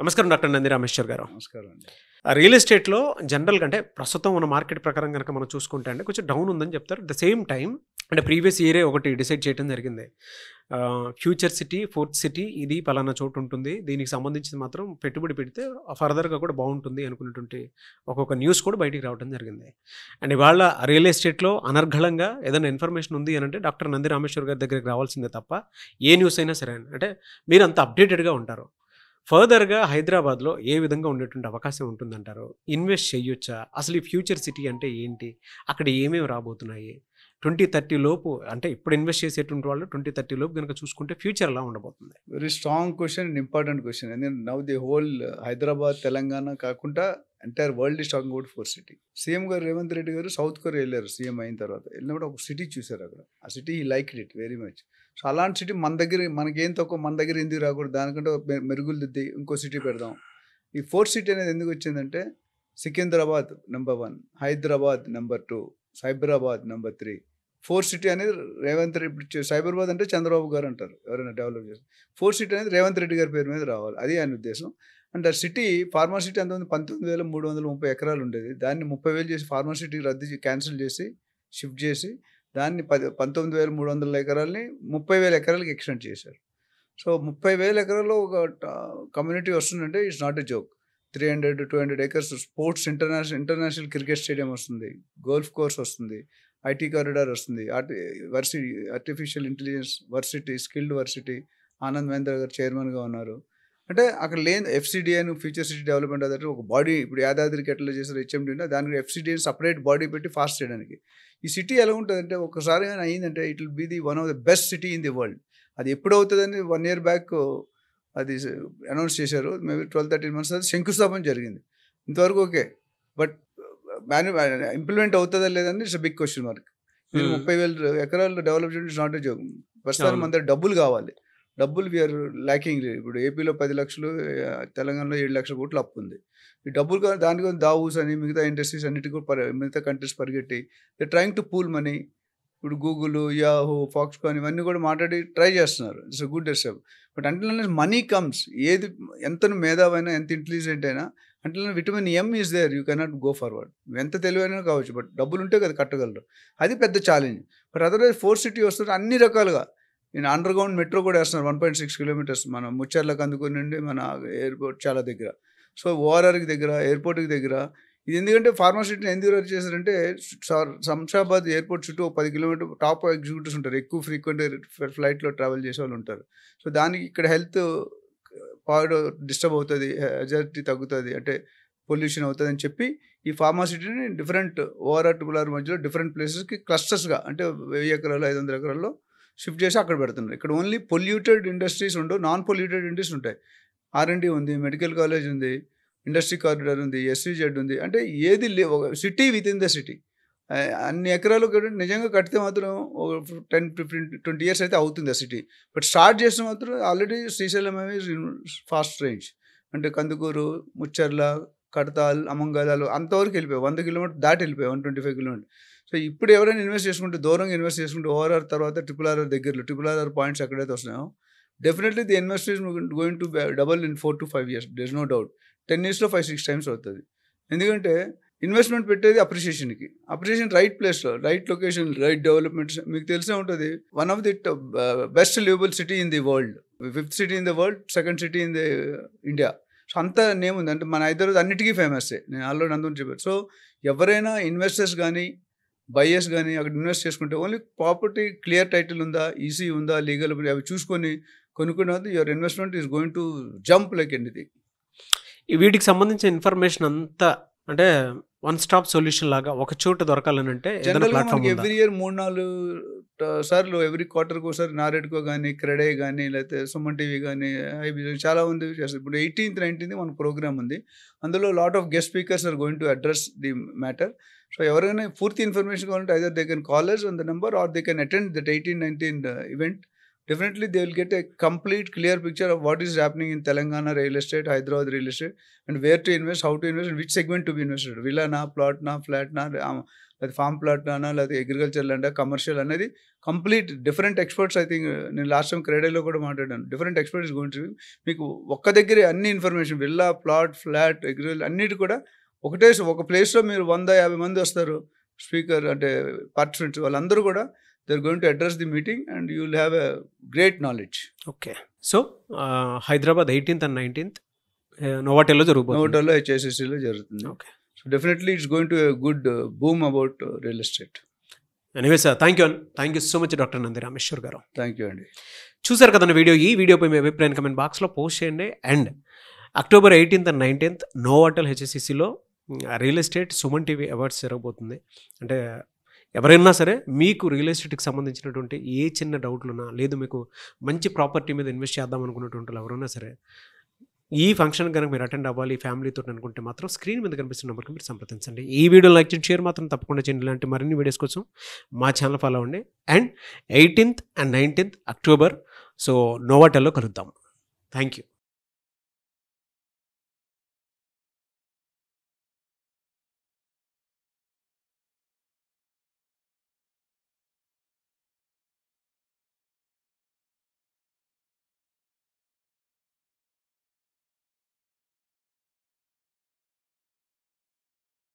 నమస్కారం డాక్టర్ నంది రామేశ్వర్ గారు. నమస్కారం అండి. రియల్ ఎస్టేట్‌లో జనరల్‌గా అంటే ప్రస్తుతం ఉన్న మార్కెట్ ప్రకారం గనక మనం చూసుకుంటే అండి కొంచెం డౌన్ ఉందని చెప్తారు. అట్ ద సేమ్ టైమ్ అంటే ప్రీవియస్ ఇయరే ఒకటి డిసైడ్ చేయడం జరిగింది. ఫ్యూచర్ సిటీ, ఫోర్త్ సిటీ ఇది పలానా చోటు ఉంటుంది. దీనికి సంబంధించింది మాత్రం పెట్టుబడి పెడితే ఫర్దర్‌గా కూడా బావుంటుంది అనుకున్నటువంటి ఒక్కొక్క న్యూస్ కూడా బయటికి రావడం జరిగింది. అండ్ ఇవాళ రియల్ ఎస్టేట్‌లో అనర్గళంగా ఏదైనా ఇన్ఫర్మేషన్ ఉంది అనంటే డాక్టర్ నంది రామేశ్వర్ గారి దగ్గరికి రావాల్సిందే తప్ప ఏ న్యూస్ అయినా సరే అంటే మీరు అంత అప్డేటెడ్‌గా ఉంటారు. ఫర్దర్‌గా హైదరాబాద్‌లో ఏ విధంగా ఉండేటువంటి అవకాశం ఉంటుందంటారు? ఇన్వెస్ట్ చేయొచ్చా? అసలు ఈ ఫ్యూచర్ సిటీ అంటే ఏంటి? అక్కడ ఏమేమి రాబోతున్నాయి? 2030 లోపు అంటే ఇప్పుడు ఇన్వెస్ట్ చేసేటువంటి వాళ్ళు 2030 లోపు గనుక చూసుకుంటే ఫ్యూచర్ ఎలా ఉండబోతుంది? Very strong question and important question. ఎందుకంటే now the whole Hyderabad, Telangana కాకుండా entire world is talking about four city. CM గారు రేవంత్ రెడ్డి గారు సౌత్ కొరియా వెళ్ళారు సీఎం అయిన తర్వాత. వెళ్ళినప్పుడు ఒక సిటీ చూశారు అక్కడ. ఆ city he liked it very much. So అలాంటి సిటీ మన దగ్గర మనకేం తక్కువ, మన దగ్గర ఎందుకు రాకూడదు, దానికంటే మెరుగులు దిద్ది ఇంకో సిటీ పెడదాం. ఈ ఫోర్త్ సిటీ అనేది ఎందుకు వచ్చిందంటే Secunderabad number 1, Hyderabad number 2, Cyberabad number 3. Fourth city అనేది రేవంత్ రెడ్డి. సైబరాబాద్ అంటే చంద్రబాబు గారు అంటారు ఎవరైనా డెవలప్ చేస్తారు. ఫోర్త్ సిటీ అనేది రేవంత్ రెడ్డి గారి పేరు మీద రావాలి, అది ఆయన ఉద్దేశం. అండ్ ఆ సిటీ ఫార్మా సిటీ అంత 19,330 ఎకరాలు ఉండేది. దాన్ని 30,000 చేసి ఫార్మా సిటీ క్యాన్సిల్ చేసి షిఫ్ట్ చేసి దాన్ని 19,300 ఎకరాలని 30,000 ఎకరాలకి ఎక్స్టెండ్ చేశారు. సో 30,000 ఎకరాల్లో ఒక కమ్యూనిటీ వస్తుందంటే it's not a joke. 300-200 acres sports international cricket stadium వస్తుంది, గోల్ఫ్ కోర్స్ వస్తుంది, ఐటీ కారిడార్ వస్తుంది, varsity artificial intelligence varsity, skilled varsity. Anand Mahindra గారు చైర్మన్గా ఉన్నారు. అంటే అక్కడ లేని ఎఫ్సిడి అని ఫ్యూచర్ సిటీ డెవలప్మెంట్ అదే ఒక బాడీ. ఇప్పుడు యాదాద్రికి ఎట్లా చేశారు హెచ్ఎండి అంటే దానికి ఎఫ్సిడి అని సపరేట్ బాడీ పెట్టి ఫాస్ట్ చేయడానికి. ఈ సిటీ ఎలా ఉంటుందంటే ఒకసారి కానీ అయ్యిందంటే it will be the one of the best city in the world. అది ఎప్పుడు అవుతుందని 1 year బ్యాక్ అది అనౌన్స్ చేశారు. మేబీ 12-13 months అది శంకుస్థాపన జరిగింది. ఇంతవరకు ఓకే, బట్ ఇంప్లిమెంట్ అవుతుందా లేదని ఇట్స్ బిగ్ క్వశ్చన్ మార్క్. 30,000 ఎకరాలు డెవలప్ చేయడం ఇట్స్ నాట్ ఎ జోక్. ప్రస్తుతానికి మన దగ్గర డబ్బులు కావాలి. డబ్బులు వీఆర్ ల్యాకింగ్. ఇప్పుడు ఏపీలో 10 లక్షలు, తెలంగాణలో 7 లక్షల కోట్లు అప్పు ఉంది. ఈ డబ్బులు కావాలి, దానికి దావూస్ అని మిగతా ఇండస్ట్రీస్ అన్నిటికీ కూడా మిగతా కంట్రీస్ పరిగెట్టి they trying to pool money. ఇప్పుడు గూగుల్, యాహూ, ఫాక్స్కాన్ ఇవన్నీ కూడా మాట్లాడి ట్రై చేస్తున్నారు. It's a good step. But అంటే మనీ కమ్స్, ఏది ఎంత మేధావైనా ఎంత ఇంటెలిజెంట్ అయినా అంటే vitamin M is there, you cannot go forward. ఎంత తెలివైనా కావచ్చు, బట్ డబ్బులు ఉంటే కదా కట్టగలరు. అది పెద్ద challenge. But otherwise fourth city వస్తుంటే అన్ని రకాలుగా నేను అండర్ గ్రౌండ్ మెట్రో కూడా వేస్తున్నారు. 1.6 kilometers మన ముచ్చర్లకు అందుకుని మన ఎయిర్పోర్ట్ చాలా దగ్గర. సో ఓఆర్ఆర్కి దగ్గర, ఎయిర్పోర్ట్కి దగ్గర. ఇది ఎందుకంటే ఫార్మాసిటీని ఎందుకు రద్దు చేశారంటే శంషాబాద్ ఎయిర్పోర్ట్ చుట్టూ 10 kilometers టాప్ ఎగ్జిక్యూటివ్స్ ఉంటారు, ఎక్కువ ఫ్రీక్వెంట్ ఫ్లైట్లో ట్రావెల్ చేసే వాళ్ళు ఉంటారు. సో దానికి ఇక్కడ హెల్త్ పాడు డిస్టర్బ్ అవుతుంది, హెజారిటీ తగ్గుతుంది, అంటే పొల్యూషన్ అవుతుంది అని చెప్పి ఈ ఫార్మాసిటీని డిఫరెంట్ ఓఆర్ఆర్, ట్రిపుల్ఆర్ మధ్యలో డిఫరెంట్ ప్లేసెస్కి క్లస్టర్స్గా అంటే 1000 ఎకరాలు 500 ఎకరాల్లో షిఫ్ట్ చేసి అక్కడ పెడుతున్నారు. ఇక్కడ ఓన్లీ పొల్యూటెడ్ ఇండస్ట్రీస్ ఉండవు, నాన్ పొల్యూటెడ్ ఇండస్ట్రీస్ ఉంటాయి. ఆర్ఎండి ఉంది, మెడికల్ కాలేజ్ ఉంది, ఇండస్ట్రీ కారిడార్ ఉంది, ఎస్విజెడ్ ఉంది. అంటే ఏది city with in the city. అన్ని ఎకరాలు నిజంగా కడితే మాత్రం 10-15-20 years అయితే అవుతుంది ఆ సిటీ. బట్ స్టార్ట్ చేసిన మాత్రం ఆల్రెడీ శ్రీశైలం ఫాస్ట్ రేంజ్ అంటే కందుకూరు, ముచ్చర్ల, కడతాల్, అమంగళాలు అంతవరకు వెళ్ళిపోయాయి. 100 kilometers దాటి వెళ్ళిపోయాయి, 125 kilometers. సో ఇప్పుడు ఎవరైనా ఇన్వెస్ట్ చేసుకుంటే దూరంగా ఇన్వెస్ట్ చేసుకుంటే ఓఆర్ఆర్ తర్వాత ట్రిపుల్ ఆర్ పాయింట్స్ ఎక్కడైతే వస్తున్నాయో definitely the investment is going to double in 4 to 5 years. There is no doubt. 10 yearsలో 5-6 times అవుతుంది. ఎందుకంటే ఇన్వెస్ట్మెంట్ పెట్టేది అప్రిషియేషన్కి. అప్రిషియేషన్ రైట్ ప్లేస్లో, రైట్ లొకేషన్, రైట్ డెవలప్మెంట్. మీకు తెలిసే ఉంటుంది, one of the best livable city in the world, 5th city in the world, 2nd city in the India. So అంత నేమ్ ఉంది. అంటే మన హైదరాబాద్ అన్నిటికీ ఫేమస్సే. నేను ఆల్రెడీ అందరూ చెప్పాను. సో ఎవరైనా ఇన్వెస్టర్స్ కానీ బయర్స్ కానీ అక్కడ ఇన్వెస్ట్ చేసుకుంటే ఓన్లీ ప్రాపర్టీ క్లియర్ టైటిల్ ఉందా, ఈసీ ఉందా, లీగల్ అవి చూసుకొని కొనుక్కున్న your investment is going to jump like anything. వీటికి సంబంధించిన ఇన్ఫర్మేషన్ అంతా అంటే వన్ స్టాప్ సొల్యూషన్ లాగా ఒక చోట దొరకాలని అంటే జనరల్గా మనకి ఎవ్రీ ఇయర్ 3-4 సార్లు ఎవ్రీ క్వార్టర్కి ఒకసారి నారెడ్కో కానీ, క్రెడే కానీ, లేకపోతే సుమన్ టీవీ కానీ, ఐబీజీ చాలా మంది చేస్తారు. ఇప్పుడు 18th 19th మన ప్రోగ్రామ్ ఉంది. అందులో lot of guest speakers are going to address the matter. So ఎవరైనా పూర్తి ఇన్ఫర్మేషన్ కావాలంటే either they can call us on the number or they can attend that 18-19 event. Definitely they will get a complete clear picture of what is happening in Telangana real estate, Hyderabad real estate, and where to invest, how to invest, and which segment to be invested. Villa na, plot na, flat na, లేదా form plot అనా లేదా agriculture land commercial అనేది complete different experts. I think నేను last time క్రెడైలో కూడా మాట్లాడాను. Different experts గురించి మీకు ఒక్క దగ్గరే అన్ని information, villa, plot, flat, agriculture అన్నిటి కూడా ఒక ప్లేస్లో మీరు 150 మంది వస్తారు స్పీకర్ అంటే పార్టిసిపెంట్స్. వాళ్ళందరూ కూడా they are going to address the meeting and you will have a great knowledge. Okay. So Hyderabad 18th and 19th నోవాటెల్లో జరుగుతుంది. నోవాటెల్లో HSCలో జరుగుతుంది. Okay. So definitely it's going to a good boom about real estate. Anyway sir, thank you so much doctor Nandi Rameshwar గారు. Thank you అండి. చూసారు కదండి video. ఈ వీడియోపై మీ అభిప్రాయం కమెంట్ బాక్స్లో పోస్ట్ చేయండి. And October 18th and 19th Novotel HSCలో real estate Suman TV awards జరగబోతుంది. అంటే ఎవరైనా సరే మీకు రియల్ ఎస్టేట్కి సంబంధించినటువంటి ఏ చిన్న డౌట్లు ఉన్నా, లేదు మీకు మంచి ప్రాపర్టీ మీద ఇన్వెస్ట్ చేద్దాం అనుకున్నటువంటి ఎవరైనా సరే ఈ ఫంక్షన్ కనుక మీరు అటెండ్ అవ్వాలి ఫ్యామిలీతో అనుకుంటే మాత్రం స్క్రీన్ మీద కనిపిస్తున్న నెంబర్కి మీరు సంప్రదించండి. ఈ వీడియో లైక్ చేయండి, షేర్ మాత్రం తప్పకుండా చేయండి. ఇలాంటి మరిన్ని వీడియోస్ కోసం మా ఛానల్ ఫాలో అవ్వండి. And 18th and 19th October so నోవాటెల్లో కలుద్దాం. Thank you.